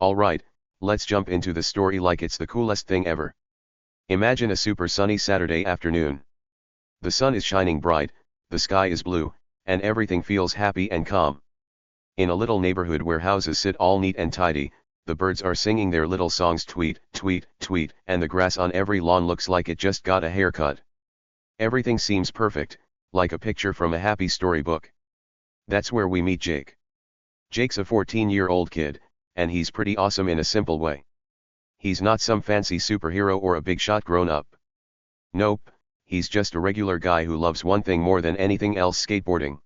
Alright, let's jump into the story like it's the coolest thing ever. Imagine a super sunny Saturday afternoon. The sun is shining bright, the sky is blue, and everything feels happy and calm. In a little neighborhood where houses sit all neat and tidy, the birds are singing their little songs tweet, tweet, tweet, and the grass on every lawn looks like it just got a haircut. Everything seems perfect, like a picture from a happy storybook. That's where we meet Jake. Jake's a 14-year-old kid, and he's pretty awesome in a simple way. He's not some fancy superhero or a big shot grown-up. Nope, he's just a regular guy who loves one thing more than anything else: skateboarding.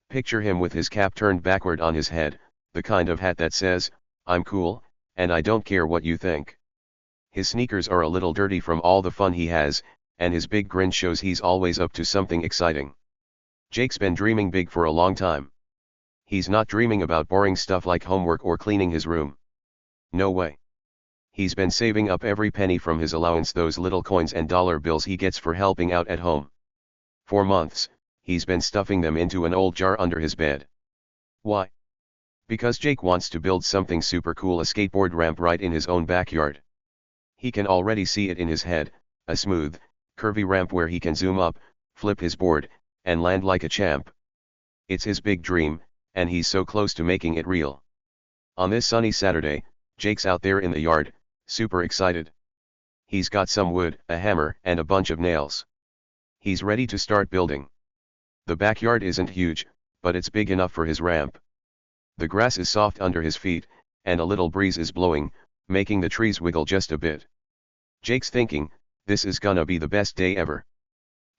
Picture him with his cap turned backward on his head, the kind of hat that says, "I'm cool, and I don't care what you think." His sneakers are a little dirty from all the fun he has, and his big grin shows he's always up to something exciting. Jake's been dreaming big for a long time. He's not dreaming about boring stuff like homework or cleaning his room. No way. He's been saving up every penny from his allowance, those little coins and dollar bills he gets for helping out at home. For months, he's been stuffing them into an old jar under his bed. Why? Because Jake wants to build something super cool, a skateboard ramp right in his own backyard. He can already see it in his head, a smooth, curvy ramp where he can zoom up, flip his board, and land like a champ. It's his big dream, and he's so close to making it real. On this sunny Saturday, Jake's out there in the yard, super excited. He's got some wood, a hammer, and a bunch of nails. He's ready to start building. The backyard isn't huge, but it's big enough for his ramp. The grass is soft under his feet, and a little breeze is blowing, making the trees wiggle just a bit. Jake's thinking, this is gonna be the best day ever.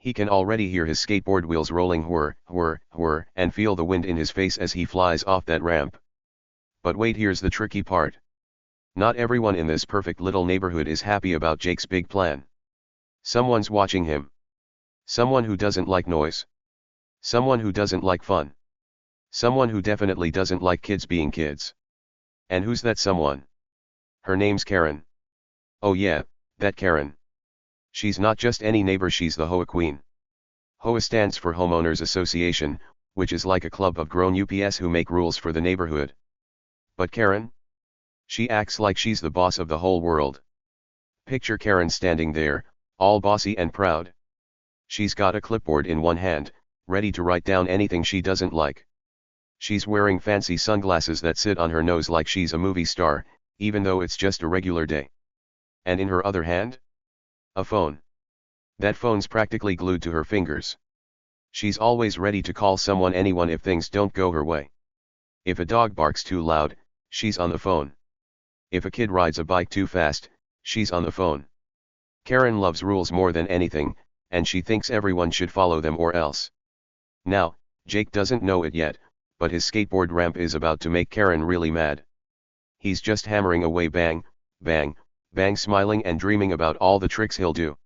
He can already hear his skateboard wheels rolling whir, whir, whir, and feel the wind in his face as he flies off that ramp. But wait, here's the tricky part. Not everyone in this perfect little neighborhood is happy about Jake's big plan. Someone's watching him. Someone who doesn't like noise. Someone who doesn't like fun. Someone who definitely doesn't like kids being kids. And who's that someone? Her name's Karen. Oh yeah, that Karen. She's not just any neighbor, she's the HOA queen. HOA stands for Homeowners Association, which is like a club of grown ups who make rules for the neighborhood. But Karen? She acts like she's the boss of the whole world. Picture Karen standing there, all bossy and proud. She's got a clipboard in one hand, ready to write down anything she doesn't like. She's wearing fancy sunglasses that sit on her nose like she's a movie star, even though it's just a regular day. And in her other hand? A phone. That phone's practically glued to her fingers. She's always ready to call someone, anyone, if things don't go her way. If a dog barks too loud, she's on the phone. If a kid rides a bike too fast, she's on the phone. Karen loves rules more than anything, and she thinks everyone should follow them or else. Now, Jake doesn't know it yet, but his skateboard ramp is about to make Karen really mad. He's just hammering away, bang, bang, bang, smiling and dreaming about all the tricks he'll do.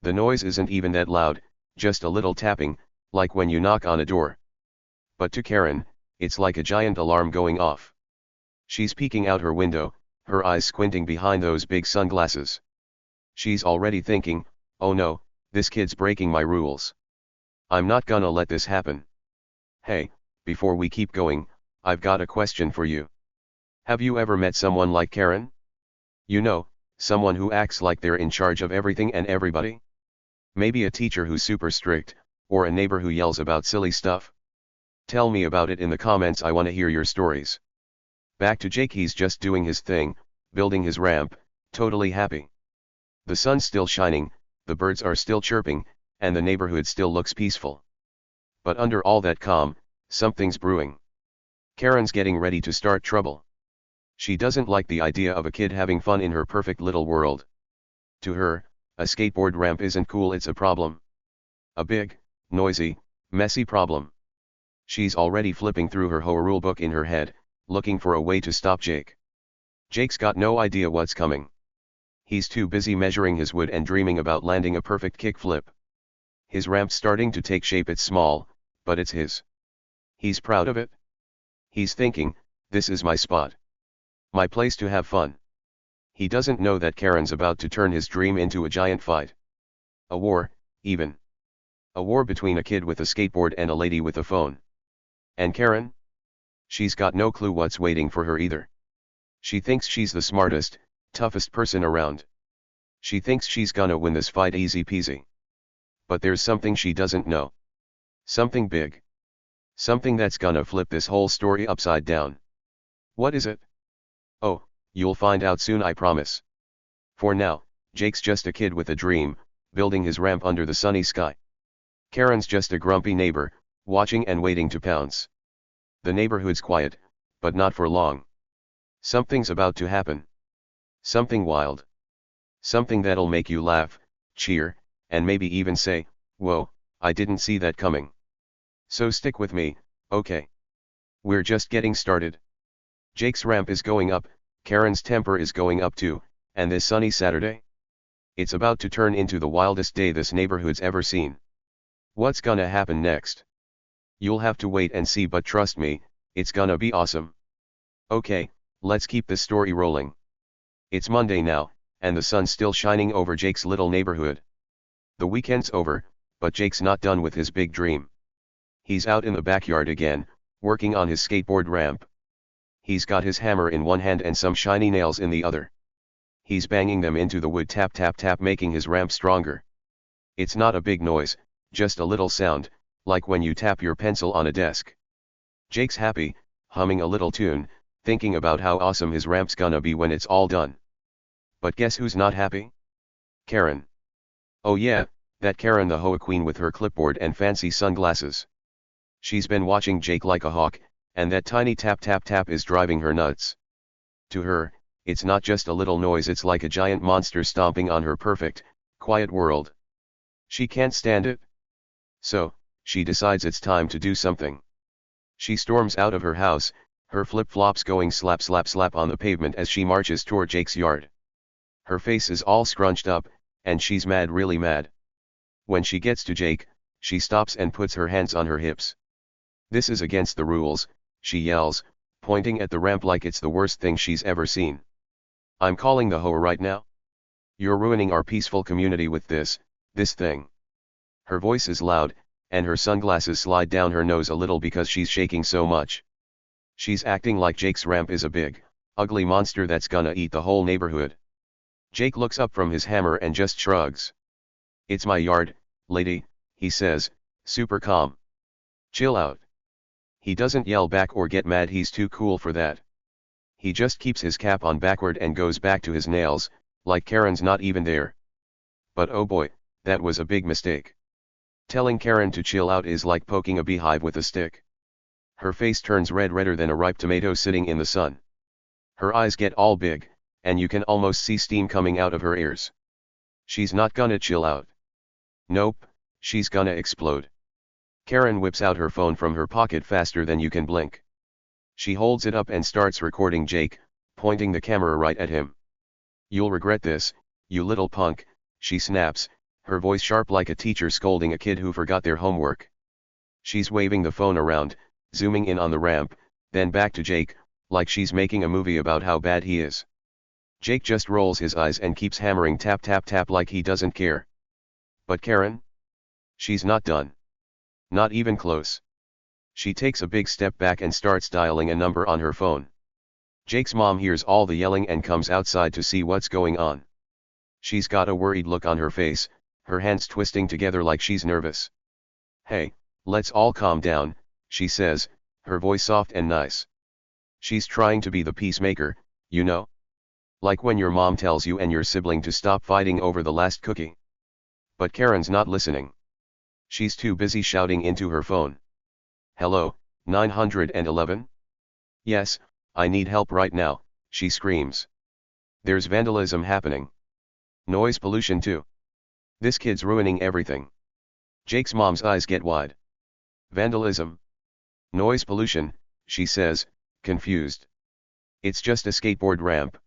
The noise isn't even that loud, just a little tapping, like when you knock on a door. But to Karen, it's like a giant alarm going off. She's peeking out her window, her eyes squinting behind those big sunglasses. She's already thinking, oh no, this kid's breaking my rules. I'm not gonna let this happen. Hey, before we keep going, I've got a question for you. Have you ever met someone like Karen? You know, someone who acts like they're in charge of everything and everybody? Maybe a teacher who's super strict, or a neighbor who yells about silly stuff? Tell me about it in the comments, I want to hear your stories. Back to Jake, he's just doing his thing, building his ramp, totally happy. The sun's still shining, the birds are still chirping, and the neighborhood still looks peaceful. But under all that calm, something's brewing. Karen's getting ready to start trouble. She doesn't like the idea of a kid having fun in her perfect little world. To her, a skateboard ramp isn't cool, it's a problem. A big, noisy, messy problem. She's already flipping through her HOA rulebook in her head, looking for a way to stop Jake. Jake's got no idea what's coming. He's too busy measuring his wood and dreaming about landing a perfect kickflip. His ramp's starting to take shape, it's small, but it's his. He's proud of it. He's thinking, this is my spot. My place to have fun. He doesn't know that Karen's about to turn his dream into a giant fight. A war, even. A war between a kid with a skateboard and a lady with a phone. And Karen? She's got no clue what's waiting for her either. She thinks she's the smartest, toughest person around. She thinks she's gonna win this fight easy peasy. But there's something she doesn't know. Something big. Something that's gonna flip this whole story upside down. What is it? Oh, you'll find out soon, I promise. For now, Jake's just a kid with a dream, building his ramp under the sunny sky. Karen's just a grumpy neighbor, watching and waiting to pounce. The neighborhood's quiet, but not for long. Something's about to happen. Something wild. Something that'll make you laugh, cheer, and maybe even say, "Whoa, I didn't see that coming." So stick with me, okay? We're just getting started. Jake's ramp is going up, Karen's temper is going up too, and this sunny Saturday? It's about to turn into the wildest day this neighborhood's ever seen. What's gonna happen next? You'll have to wait and see, but trust me, it's gonna be awesome. Okay, let's keep this story rolling. It's Monday now, and the sun's still shining over Jake's little neighborhood. The weekend's over, but Jake's not done with his big dream. He's out in the backyard again, working on his skateboard ramp. He's got his hammer in one hand and some shiny nails in the other. He's banging them into the wood, tap tap tap, making his ramp stronger. It's not a big noise, just a little sound, like when you tap your pencil on a desk. Jake's happy, humming a little tune, thinking about how awesome his ramp's gonna be when it's all done. But guess who's not happy? Karen. Oh yeah, that Karen, the HOA queen with her clipboard and fancy sunglasses. She's been watching Jake like a hawk, and that tiny tap tap tap is driving her nuts. To her, it's not just a little noise, it's like a giant monster stomping on her perfect, quiet world. She can't stand it. So, she decides it's time to do something. She storms out of her house, her flip-flops going slap slap slap on the pavement as she marches toward Jake's yard. Her face is all scrunched up, and she's mad, really mad. When she gets to Jake, she stops and puts her hands on her hips. "This is against the rules," she yells, pointing at the ramp like it's the worst thing she's ever seen. "I'm calling the HOA right now. You're ruining our peaceful community with this thing." Her voice is loud, and her sunglasses slide down her nose a little because she's shaking so much. She's acting like Jake's ramp is a big, ugly monster that's gonna eat the whole neighborhood. Jake looks up from his hammer and just shrugs. "It's my yard, lady," he says, super calm. "Chill out." He doesn't yell back or get mad, he's too cool for that. He just keeps his cap on backward and goes back to his nails, like Karen's not even there. But oh boy, that was a big mistake. Telling Karen to chill out is like poking a beehive with a stick. Her face turns red, redder than a ripe tomato sitting in the sun. Her eyes get all big, and you can almost see steam coming out of her ears. She's not gonna chill out. Nope, she's gonna explode. Karen whips out her phone from her pocket faster than you can blink. She holds it up and starts recording Jake, pointing the camera right at him. "You'll regret this, you little punk," she snaps, her voice sharp like a teacher scolding a kid who forgot their homework. She's waving the phone around, zooming in on the ramp, then back to Jake, like she's making a movie about how bad he is. Jake just rolls his eyes and keeps hammering tap tap tap like he doesn't care. But Karen? She's not done. Not even close. She takes a big step back and starts dialing a number on her phone. Jake's mom hears all the yelling and comes outside to see what's going on. She's got a worried look on her face, her hands twisting together like she's nervous. "Hey, let's all calm down," she says, her voice soft and nice. She's trying to be the peacemaker, you know? Like when your mom tells you and your sibling to stop fighting over the last cookie. But Karen's not listening. She's too busy shouting into her phone. "Hello, 911? Yes, I need help right now," she screams. "There's vandalism happening. Noise pollution too. This kid's ruining everything." Jake's mom's eyes get wide. "Vandalism? Noise pollution," she says, confused. "It's just a skateboard ramp."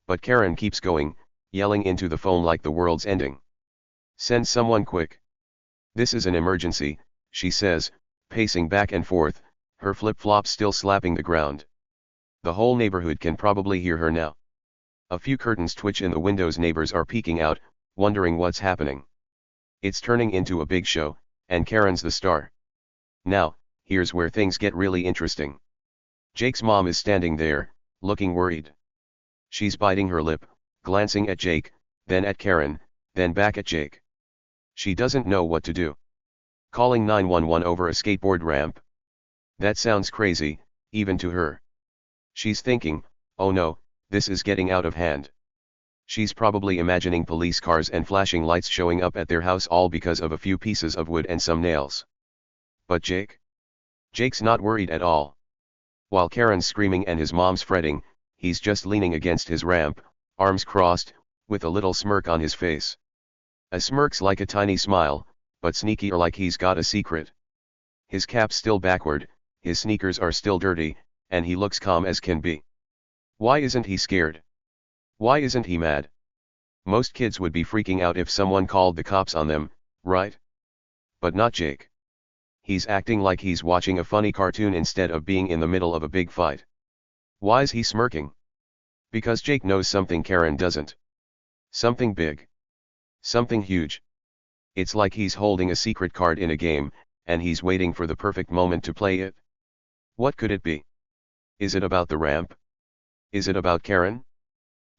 But Karen keeps going, yelling into the phone like the world's ending. "Send someone quick. This is an emergency," she says, pacing back and forth, her flip-flops still slapping the ground. The whole neighborhood can probably hear her now. A few curtains twitch in the windows, neighbors are peeking out, wondering what's happening. It's turning into a big show, and Karen's the star. Now, here's where things get really interesting. Jake's mom is standing there, looking worried. She's biting her lip, glancing at Jake, then at Karen, then back at Jake. She doesn't know what to do. Calling 911 over a skateboard ramp? That sounds crazy, even to her. She's thinking, oh no, this is getting out of hand. She's probably imagining police cars and flashing lights showing up at their house all because of a few pieces of wood and some nails. But Jake? Jake's not worried at all. While Karen's screaming and his mom's fretting, he's just leaning against his ramp, arms crossed, with a little smirk on his face. A smirk's like a tiny smile, but sneaky or like he's got a secret. His cap's still backward, his sneakers are still dirty, and he looks calm as can be. Why isn't he scared? Why isn't he mad? Most kids would be freaking out if someone called the cops on them, right? But not Jake. He's acting like he's watching a funny cartoon instead of being in the middle of a big fight. Why's he smirking? Because Jake knows something Karen doesn't. Something big. Something huge. It's like he's holding a secret card in a game, and he's waiting for the perfect moment to play it. What could it be? Is it about the ramp? Is it about Karen?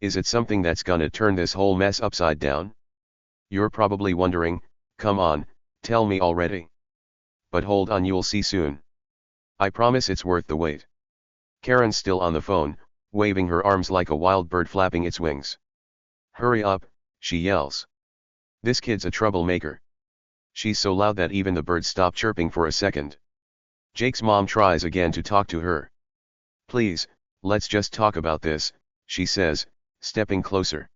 Is it something that's gonna turn this whole mess upside down? You're probably wondering, come on, tell me already. But hold on, you'll see soon. I promise it's worth the wait. Karen's still on the phone, waving her arms like a wild bird flapping its wings. Hurry up, she yells. This kid's a troublemaker. She's so loud that even the birds stop chirping for a second. Jake's mom tries again to talk to her. Please, let's just talk about this, she says, stepping closer.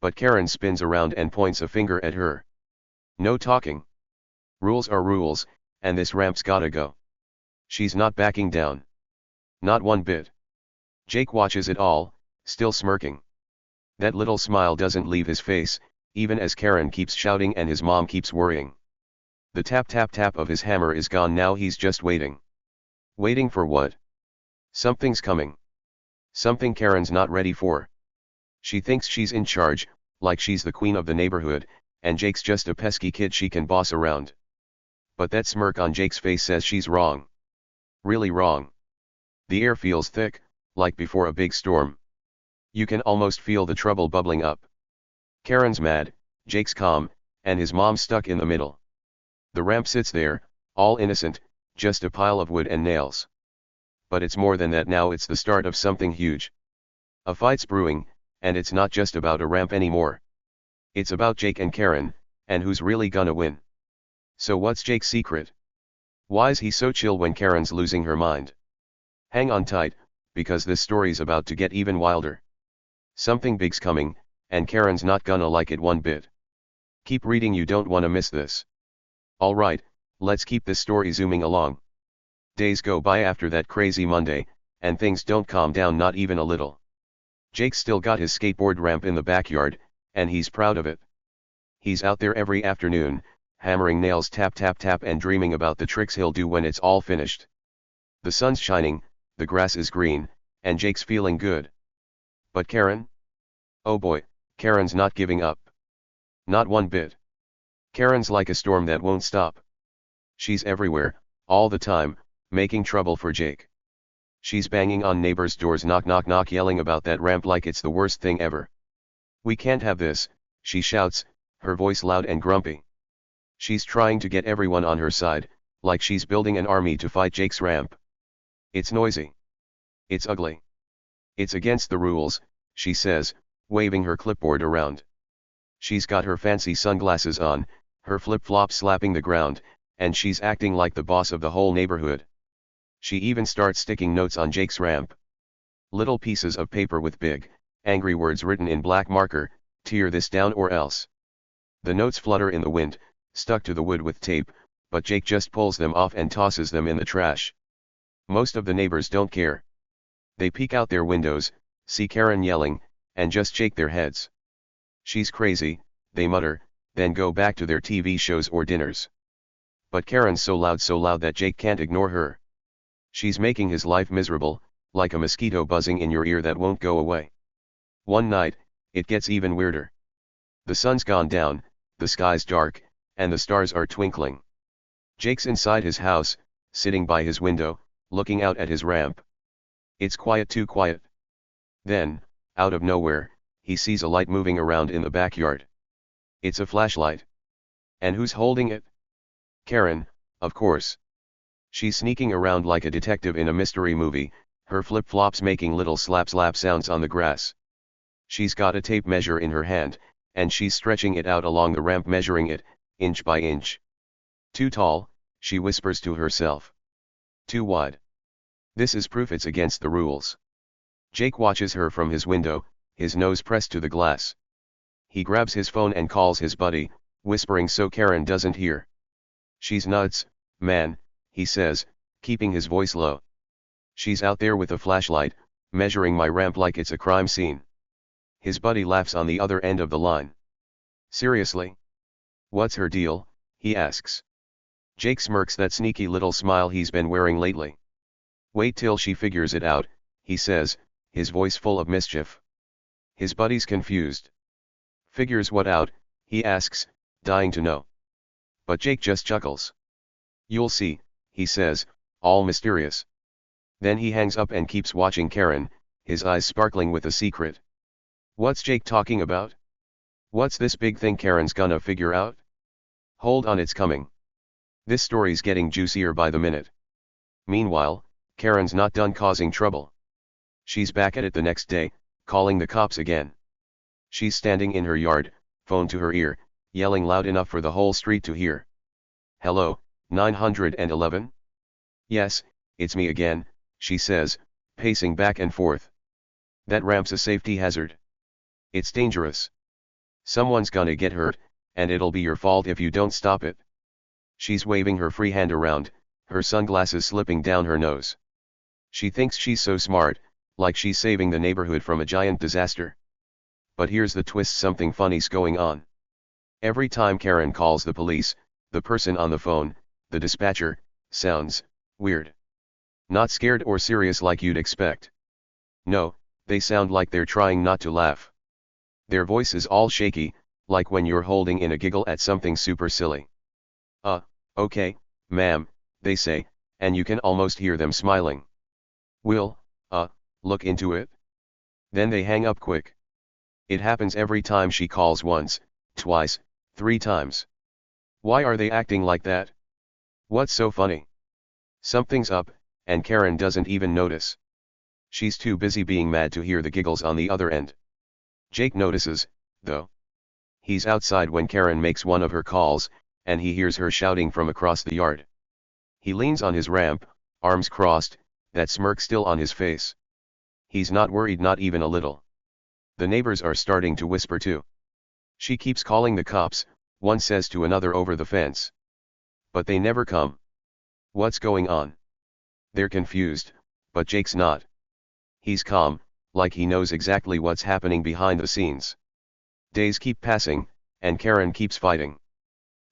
But Karen spins around and points a finger at her. No talking. Rules are rules, and this ramp's gotta go. She's not backing down. Not one bit. Jake watches it all, still smirking. That little smile doesn't leave his face, even as Karen keeps shouting and his mom keeps worrying. The tap tap tap of his hammer is gone now, he's just waiting. Waiting for what? Something's coming. Something Karen's not ready for. She thinks she's in charge, like she's the queen of the neighborhood, and Jake's just a pesky kid she can boss around. But that smirk on Jake's face says she's wrong. Really wrong. The air feels thick, like before a big storm. You can almost feel the trouble bubbling up. Karen's mad, Jake's calm, and his mom's stuck in the middle. The ramp sits there, all innocent, just a pile of wood and nails. But it's more than that now, it's the start of something huge. A fight's brewing, and it's not just about a ramp anymore. It's about Jake and Karen, and who's really gonna win. So what's Jake's secret? Why's he so chill when Karen's losing her mind? Hang on tight, because this story's about to get even wilder. Something big's coming, and Karen's not gonna like it one bit. Keep reading, you don't wanna miss this. Alright, let's keep this story zooming along. Days go by after that crazy Monday, and things don't calm down, not even a little. Jake's still got his skateboard ramp in the backyard, and he's proud of it. He's out there every afternoon, hammering nails tap tap tap and dreaming about the tricks he'll do when it's all finished. The sun's shining, the grass is green, and Jake's feeling good. But Karen? Oh boy, Karen's not giving up. Not one bit. Karen's like a storm that won't stop. She's everywhere, all the time, making trouble for Jake. She's banging on neighbors' doors, knock knock knock, yelling about that ramp like it's the worst thing ever. We can't have this, she shouts, her voice loud and grumpy. She's trying to get everyone on her side, like she's building an army to fight Jake's ramp. It's noisy. It's ugly. It's against the rules, she says, waving her clipboard around. She's got her fancy sunglasses on, her flip-flops slapping the ground, and she's acting like the boss of the whole neighborhood. She even starts sticking notes on Jake's ramp. Little pieces of paper with big, angry words written in black marker, tear this down or else. The notes flutter in the wind, stuck to the wood with tape, but Jake just pulls them off and tosses them in the trash. Most of the neighbors don't care. They peek out their windows, see Karen yelling, and just shake their heads. She's crazy, they mutter, then go back to their TV shows or dinners. But Karen's so loud that Jake can't ignore her. She's making his life miserable, like a mosquito buzzing in your ear that won't go away. One night, it gets even weirder. The sun's gone down, the sky's dark, and the stars are twinkling. Jake's inside his house, sitting by his window, looking out at his ramp. It's quiet, too quiet. Then, Out of nowhere, he sees a light moving around in the backyard. It's a flashlight. And who's holding it? Karen, of course. She's sneaking around like a detective in a mystery movie, her flip-flops making little slap-slap sounds on the grass. She's got a tape measure in her hand, and she's stretching it out along the ramp, measuring it, inch by inch. Too tall, she whispers to herself. Too wide. This is proof it's against the rules. Jake watches her from his window, his nose pressed to the glass. He grabs his phone and calls his buddy, whispering so Karen doesn't hear. She's nuts, man, he says, keeping his voice low. She's out there with a flashlight, measuring my ramp like it's a crime scene. His buddy laughs on the other end of the line. Seriously? What's her deal? He asks. Jake smirks that sneaky little smile he's been wearing lately. Wait till she figures it out, he says, his voice full of mischief. His buddy's confused. Figures what out? He asks, dying to know. But Jake just chuckles. You'll see, he says, all mysterious. Then he hangs up and keeps watching Karen, his eyes sparkling with a secret. What's Jake talking about? What's this big thing Karen's gonna figure out? Hold on, it's coming. This story's getting juicier by the minute. Meanwhile, Karen's not done causing trouble. She's back at it the next day, calling the cops again. She's standing in her yard, phone to her ear, yelling loud enough for the whole street to hear. Hello, 911? Yes, it's me again, she says, pacing back and forth. That ramp's a safety hazard. It's dangerous. Someone's gonna get hurt, and it'll be your fault if you don't stop it. She's waving her free hand around, her sunglasses slipping down her nose. She thinks she's so smart, like she's saving the neighborhood from a giant disaster. But here's the twist, something funny's going on. Every time Karen calls the police, the person on the phone, the dispatcher, sounds weird. Not scared or serious like you'd expect. No, they sound like they're trying not to laugh. Their voice is all shaky, like when you're holding in a giggle at something super silly. Okay, ma'am, they say, and you can almost hear them smiling. We'll, look into it. Then they hang up quick. It happens every time she calls, once, twice, 3 times. Why are they acting like that? What's so funny? Something's up, and Karen doesn't even notice. She's too busy being mad to hear the giggles on the other end. Jake notices, though. He's outside when Karen makes one of her calls, and he hears her shouting from across the yard. He leans on his ramp, arms crossed, that smirk still on his face. He's not worried, not even a little. The neighbors are starting to whisper too. She keeps calling the cops, one says to another over the fence. But they never come. What's going on? They're confused, but Jake's not. He's calm, like he knows exactly what's happening behind the scenes. Days keep passing, and Karen keeps fighting.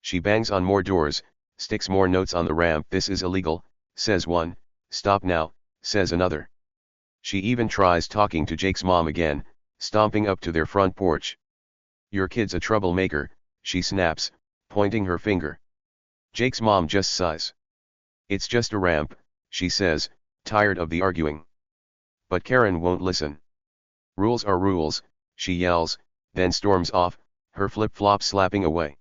She bangs on more doors, sticks more notes on the ramp. This is illegal, says one. Stop now, says another. She even tries talking to Jake's mom again, stomping up to their front porch. Your kid's a troublemaker, she snaps, pointing her finger. Jake's mom just sighs. It's just a ramp, she says, tired of the arguing. But Karen won't listen. Rules are rules, she yells, then storms off, her flip-flops slapping away.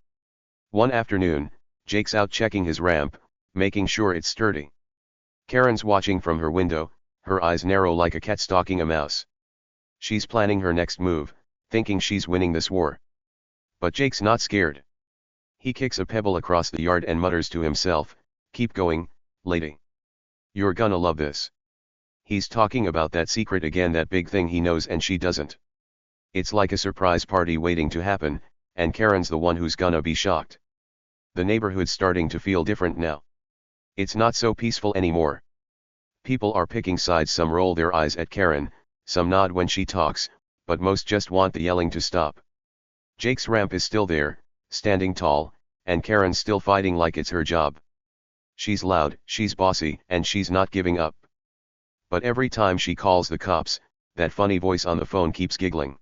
One afternoon, Jake's out checking his ramp, making sure it's sturdy. Karen's watching from her window, her eyes narrow like a cat stalking a mouse. She's planning her next move, thinking she's winning this war. But Jake's not scared. He kicks a pebble across the yard and mutters to himself, keep going, lady. You're gonna love this. He's talking about that secret again, that big thing he knows and she doesn't. It's like a surprise party waiting to happen, and Karen's the one who's gonna be shocked. The neighborhood's starting to feel different now. It's not so peaceful anymore. People are picking sides, some roll their eyes at Karen, some nod when she talks, but most just want the yelling to stop. Jake's ramp is still there, standing tall, and Karen's still fighting like it's her job. She's loud, she's bossy, and she's not giving up. But every time she calls the cops, that funny voice on the phone keeps giggling.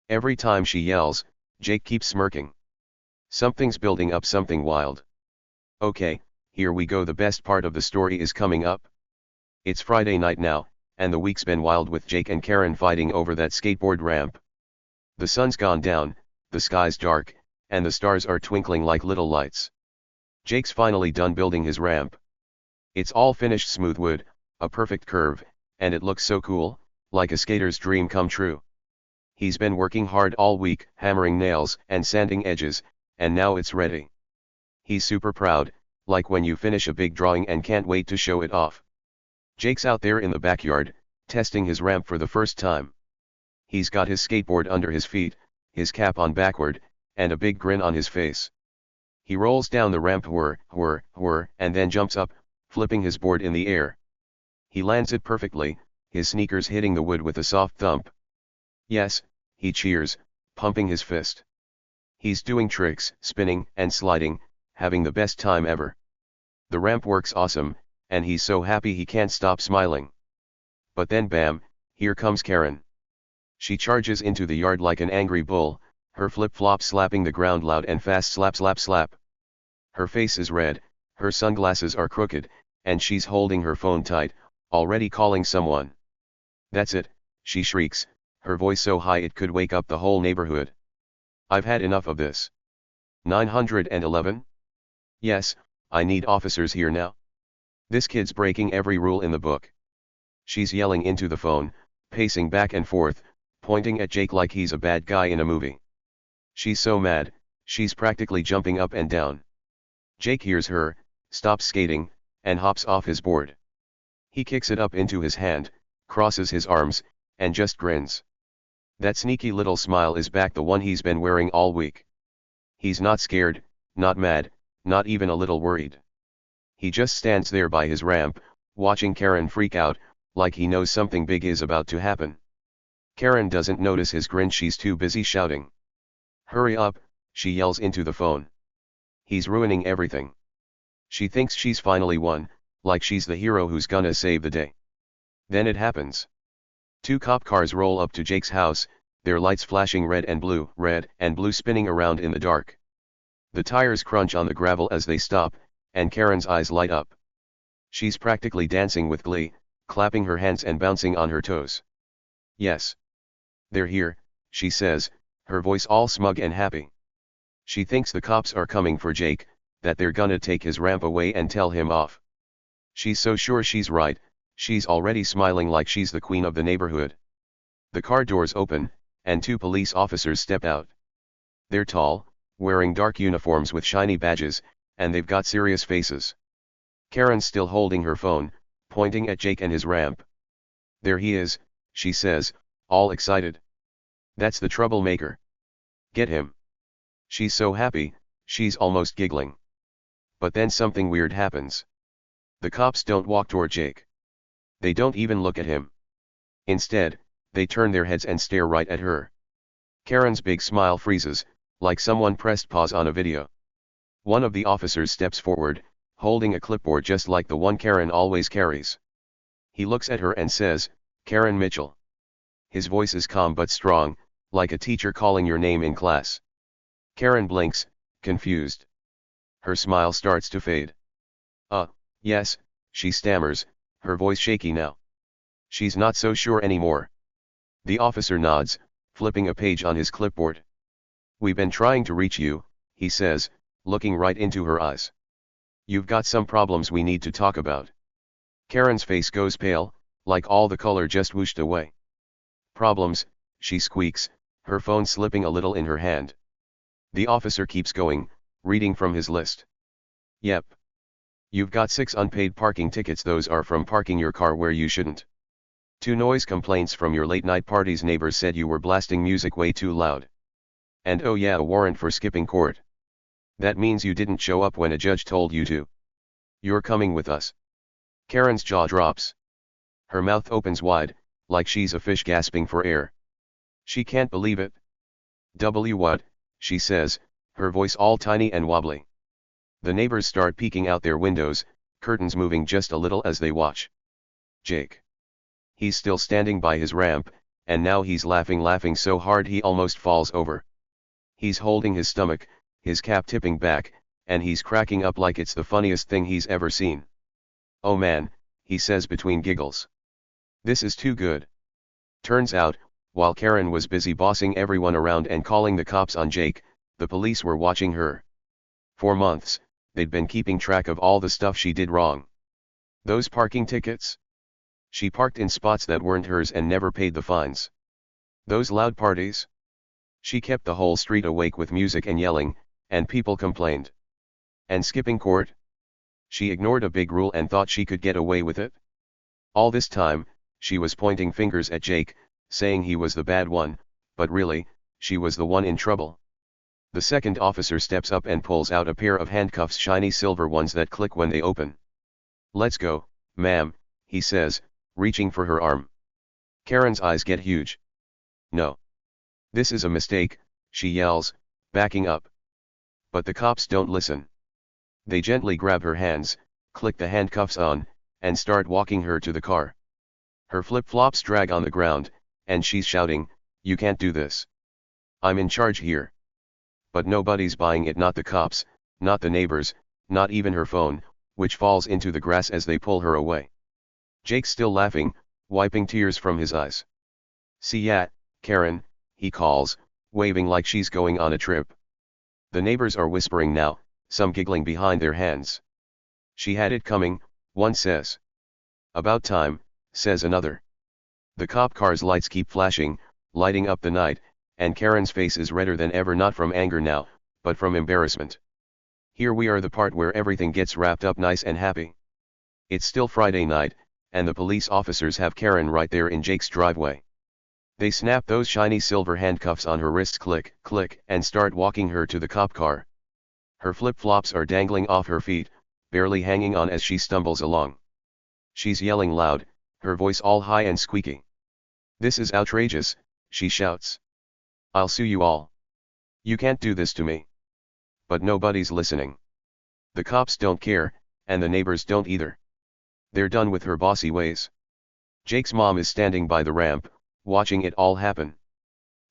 Every time she yells, Jake keeps smirking. Something's building up, something wild. Okay, here we go, the best part of the story is coming up. It's Friday night now, and the week's been wild with Jake and Karen fighting over that skateboard ramp. The sun's gone down, the sky's dark, and the stars are twinkling like little lights. Jake's finally done building his ramp. It's all finished smooth wood, a perfect curve, and it looks so cool, like a skater's dream come true. He's been working hard all week, hammering nails and sanding edges, and now it's ready. He's super proud, like when you finish a big drawing and can't wait to show it off. Jake's out there in the backyard, testing his ramp for the first time. He's got his skateboard under his feet, his cap on backward, and a big grin on his face. He rolls down the ramp whir, whir, whir, and then jumps up, flipping his board in the air. He lands it perfectly, his sneakers hitting the wood with a soft thump. Yes, he cheers, pumping his fist. He's doing tricks, spinning, and sliding, having the best time ever. The ramp works awesome, and he's so happy he can't stop smiling. But then bam, here comes Karen. She charges into the yard like an angry bull, her flip-flops slapping the ground loud and fast, slap slap slap. Her face is red, her sunglasses are crooked, and she's holding her phone tight, already calling someone. That's it, she shrieks, her voice so high it could wake up the whole neighborhood. I've had enough of this. 911? Yes, I need officers here now. This kid's breaking every rule in the book. She's yelling into the phone, pacing back and forth, pointing at Jake like he's a bad guy in a movie. She's so mad, she's practically jumping up and down. Jake hears her, stops skating, and hops off his board. He kicks it up into his hand, crosses his arms, and just grins. That sneaky little smile is back, the one he's been wearing all week. He's not scared, not mad, not even a little worried. He just stands there by his ramp, watching Karen freak out, like he knows something big is about to happen. Karen doesn't notice his grin, she's too busy shouting. Hurry up, she yells into the phone. He's ruining everything. She thinks she's finally won, like she's the hero who's gonna save the day. Then it happens. 2 cop cars roll up to Jake's house, their lights flashing red and blue, spinning around in the dark. The tires crunch on the gravel as they stop, and Karen's eyes light up. She's practically dancing with glee, clapping her hands and bouncing on her toes. Yes. They're here, she says, her voice all smug and happy. She thinks the cops are coming for Jake, that they're gonna take his ramp away and tell him off. She's so sure she's right, she's already smiling like she's the queen of the neighborhood. The car doors open, and 2 police officers step out. They're tall, wearing dark uniforms with shiny badges, and they've got serious faces. Karen's still holding her phone, pointing at Jake and his ramp. There he is, she says, all excited. That's the troublemaker. Get him. She's so happy, she's almost giggling. But then something weird happens. The cops don't walk toward Jake. They don't even look at him. Instead, they turn their heads and stare right at her. Karen's big smile freezes, like someone pressed pause on a video. One of the officers steps forward, holding a clipboard just like the one Karen always carries. He looks at her and says, "Karen Mitchell." His voice is calm but strong, like a teacher calling your name in class. Karen blinks, confused. Her smile starts to fade. Yes, she stammers, her voice shaky now. She's not so sure anymore. The officer nods, flipping a page on his clipboard. "We've been trying to reach you," he says, looking right into her eyes. "You've got some problems we need to talk about." Karen's face goes pale, like all the color just whooshed away. "Problems," she squeaks, her phone slipping a little in her hand. The officer keeps going, reading from his list. "Yep. You've got 6 unpaid parking tickets, those are from parking your car where you shouldn't. 2 noise complaints from your late night parties, neighbors said you were blasting music way too loud. And oh yeah, a warrant for skipping court. That means you didn't show up when a judge told you to. You're coming with us." Karen's jaw drops. Her mouth opens wide, like she's a fish gasping for air. She can't believe it. What?" she says, her voice all tiny and wobbly. The neighbors start peeking out their windows, curtains moving just a little as they watch. Jake. He's still standing by his ramp, and now he's laughing so hard he almost falls over. He's holding his stomach, his cap tipping back, and he's cracking up like it's the funniest thing he's ever seen. "Oh man," he says between giggles. This is too good. Turns out, while Karen was busy bossing everyone around and calling the cops on Jake, the police were watching her. For months, they'd been keeping track of all the stuff she did wrong. Those parking tickets? She parked in spots that weren't hers and never paid the fines. Those loud parties? She kept the whole street awake with music and yelling, and people complained. And skipping court? She ignored a big rule and thought she could get away with it? All this time, she was pointing fingers at Jake, saying he was the bad one, but really, she was the one in trouble. The second officer steps up and pulls out a pair of handcuffs, shiny silver ones that click when they open. "Let's go, ma'am," he says, reaching for her arm. Karen's eyes get huge. "No. This is a mistake," she yells, backing up. But the cops don't listen. They gently grab her hands, click the handcuffs on, and start walking her to the car. Her flip-flops drag on the ground, and she's shouting, "You can't do this. I'm in charge here." But nobody's buying it, not the cops, not the neighbors, not even her phone, which falls into the grass as they pull her away. Jake's still laughing, wiping tears from his eyes. "See ya, Karen," he calls, waving like she's going on a trip. The neighbors are whispering now, some giggling behind their hands. "She had it coming," one says. "About time," says another. The cop car's lights keep flashing, lighting up the night, and Karen's face is redder than ever, not from anger now, but from embarrassment. Here we are, the part where everything gets wrapped up nice and happy. It's still Friday night, and the police officers have Karen right there in Jake's driveway. They snap those shiny silver handcuffs on her wrists, click, click, and start walking her to the cop car. Her flip-flops are dangling off her feet, barely hanging on as she stumbles along. She's yelling loud, her voice all high and squeaky. "This is outrageous," she shouts. "I'll sue you all. You can't do this to me." But nobody's listening. The cops don't care, and the neighbors don't either. They're done with her bossy ways. Jake's mom is standing by the ramp, watching it all happen.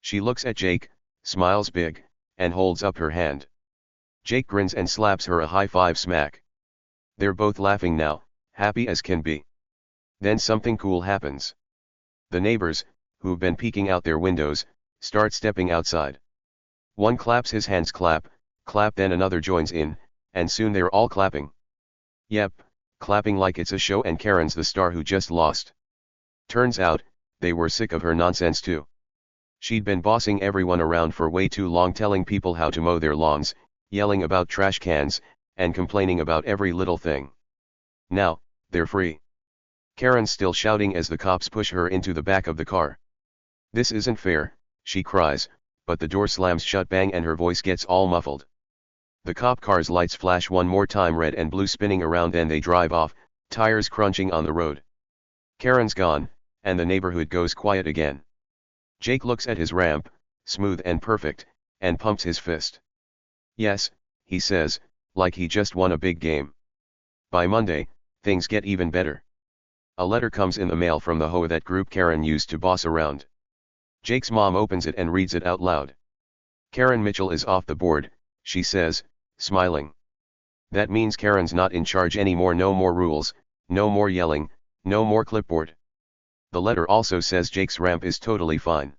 She looks at Jake, smiles big, and holds up her hand. Jake grins and slaps her a high-five smack. They're both laughing now, happy as can be. Then something cool happens. The neighbors, who've been peeking out their windows, start stepping outside. One claps his hands, clap, clap, then another joins in, and soon they're all clapping. Yep, clapping like it's a show and Karen's the star who just lost. Turns out, they were sick of her nonsense too. She'd been bossing everyone around for way too long, telling people how to mow their lawns, yelling about trash cans, and complaining about every little thing. Now, they're free. Karen's still shouting as the cops push her into the back of the car. "This isn't fair," she cries, but the door slams shut, bang, and her voice gets all muffled. The cop car's lights flash one more time, red and blue, spinning around, then they drive off, tires crunching on the road. Karen's gone, and the neighborhood goes quiet again. Jake looks at his ramp, smooth and perfect, and pumps his fist. "Yes," he says, like he just won a big game. By Monday, things get even better. A letter comes in the mail from the HOA, that group Karen used to boss around. Jake's mom opens it and reads it out loud. "Karen Mitchell is off the board," she says, smiling. "That means Karen's not in charge anymore. No more rules, no more yelling, no more clipboard." The letter also says Jake's ramp is totally fine.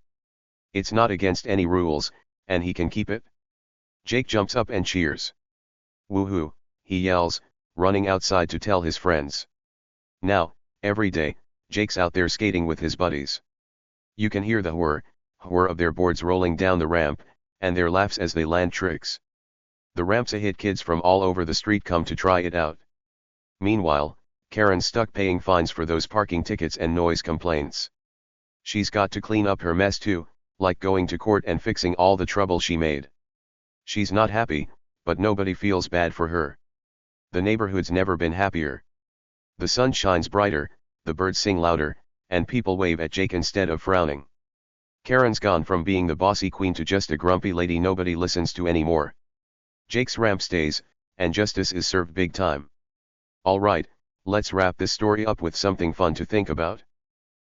It's not against any rules, and he can keep it. Jake jumps up and cheers. "Woohoo," he yells, running outside to tell his friends. Now, every day, Jake's out there skating with his buddies. You can hear the whir of their boards rolling down the ramp, and their laughs as they land tricks. The ramp's a hit. Kids from all over the street come to try it out. Meanwhile, Karen's stuck paying fines for those parking tickets and noise complaints. She's got to clean up her mess too, like going to court and fixing all the trouble she made. She's not happy, but nobody feels bad for her. The neighborhood's never been happier. The sun shines brighter, the birds sing louder, and people wave at Jake instead of frowning. Karen's gone from being the bossy queen to just a grumpy lady nobody listens to anymore. Jake's ramp stays, and justice is served big time. Alright, let's wrap this story up with something fun to think about.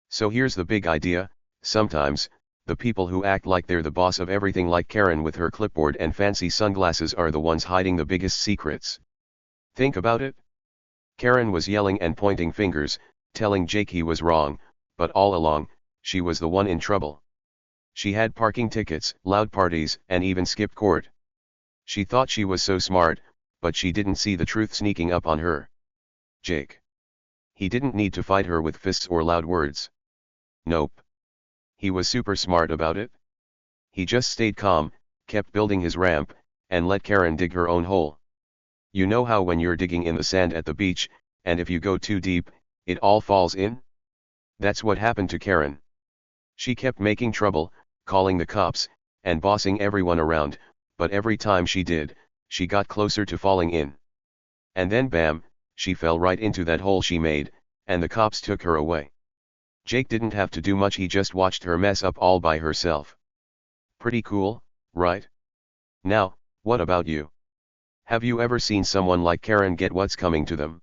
So here's the big idea: sometimes, the people who act like they're the boss of everything, like Karen with her clipboard and fancy sunglasses, are the ones hiding the biggest secrets. Think about it. Karen was yelling and pointing fingers, telling Jake he was wrong, but all along, she was the one in trouble. She had parking tickets, loud parties, and even skipped court. She thought she was so smart, but she didn't see the truth sneaking up on her. Jake. He didn't need to fight her with fists or loud words. Nope. He was super smart about it. He just stayed calm, kept building his ramp, and let Karen dig her own hole. You know how when you're digging in the sand at the beach, and if you go too deep, it all falls in? That's what happened to Karen. She kept making trouble, calling the cops, and bossing everyone around, but every time she did, she got closer to falling in. And then bam, she fell right into that hole she made, and the cops took her away. Jake didn't have to do much, he just watched her mess up all by herself. Pretty cool, right? Now, what about you? Have you ever seen someone like Karen get what's coming to them?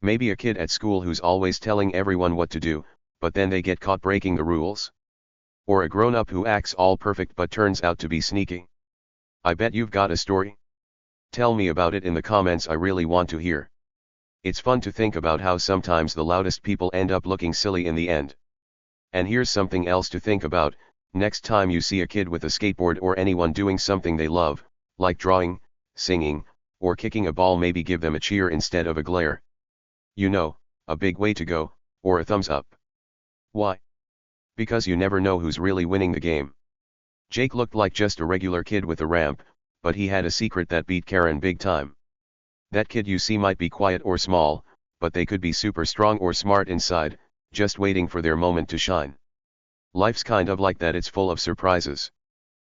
Maybe a kid at school who's always telling everyone what to do, but then they get caught breaking the rules? Or a grown-up who acts all perfect but turns out to be sneaky? I bet you've got a story. Tell me about it in the comments, I really want to hear. It's fun to think about how sometimes the loudest people end up looking silly in the end. And here's something else to think about: next time you see a kid with a skateboard or anyone doing something they love, like drawing, singing, or kicking a ball, maybe give them a cheer instead of a glare. You know, a big way to go, or a thumbs up. Why? Because you never know who's really winning the game. Jake looked like just a regular kid with a ramp, but he had a secret that beat Karen big time. That kid you see might be quiet or small, but they could be super strong or smart inside, just waiting for their moment to shine. Life's kind of like that, it's full of surprises.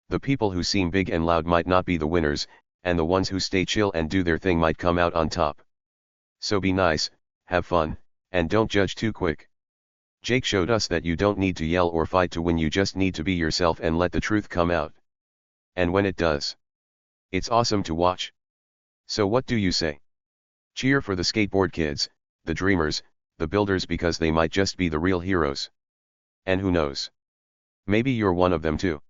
The people who seem big and loud might not be the winners, and the ones who stay chill and do their thing might come out on top. So be nice, have fun, and don't judge too quick. Jake showed us that you don't need to yell or fight to win, you just need to be yourself and let the truth come out. And when it does, it's awesome to watch. So what do you say? Cheer for the skateboard kids, the dreamers, the builders, because they might just be the real heroes. And who knows? Maybe you're one of them too.